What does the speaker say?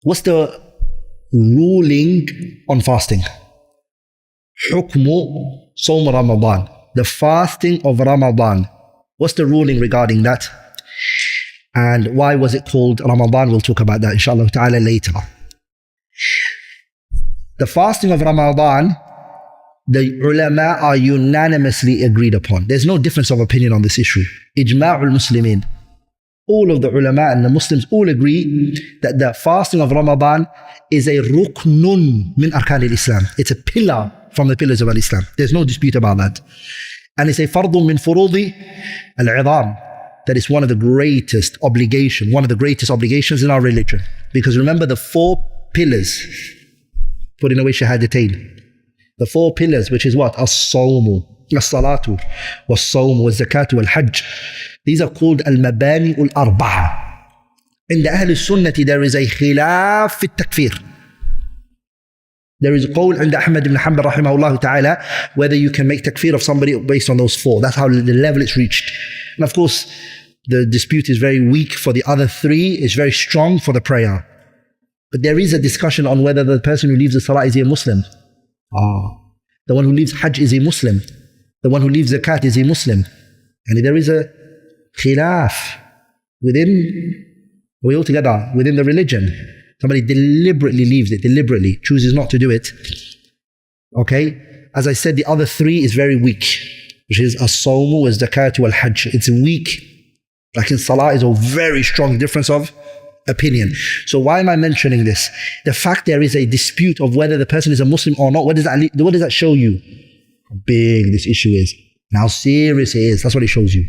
What's the ruling on fasting? Hukmu Sawm Ramadan. The fasting of Ramadan. What's the ruling regarding that? And why was it called Ramadan? We'll talk about that inshallah ta'ala later. The fasting of Ramadan, the ulama are unanimously agreed upon. There's no difference of opinion on this issue. Ijma'ul Muslimin. All of the ulama and the Muslims all agree that the fasting of Ramadan is a ruknun min arkan al-Islam. It's a pillar from the pillars of al-Islam. There's no dispute about that. And it's a fardun min furudi al-'idham. That is one of the greatest obligations in our religion. Because remember the 4 pillars, putting away shahadatain. The 4 pillars, which is what? As-sawmu, as-salatu, was-sawmu, was-zakatu, wal-hajj. These are called al-mabani al-arba'a. In the Ahl al-Sunnati, there is a khilaf fi takfir. There is a qawl in Ahmad ibn Hanbal rahimahullah ta'ala whether you can make takfir of somebody based on those 4. That's how the level it's reached. And of course, the dispute is very weak for the other 3, it's very strong for the prayer. But there is a discussion on whether the person who leaves the salah is a Muslim. The one who leaves hajj is a Muslim. The one who leaves zakat is a Muslim. And there is a khilaf within the religion. Somebody deliberately leaves it, deliberately chooses not to do it. Okay? As I said, the other 3 is very weak, which is as-sawmu, az-zakatu, wal-hajj. It's weak. Like in salah is a very strong difference of opinion. So why am I mentioning this? The fact there is a dispute of whether the person is a Muslim or not, what does that show you? How big this issue is and how serious it is. That's what it shows you.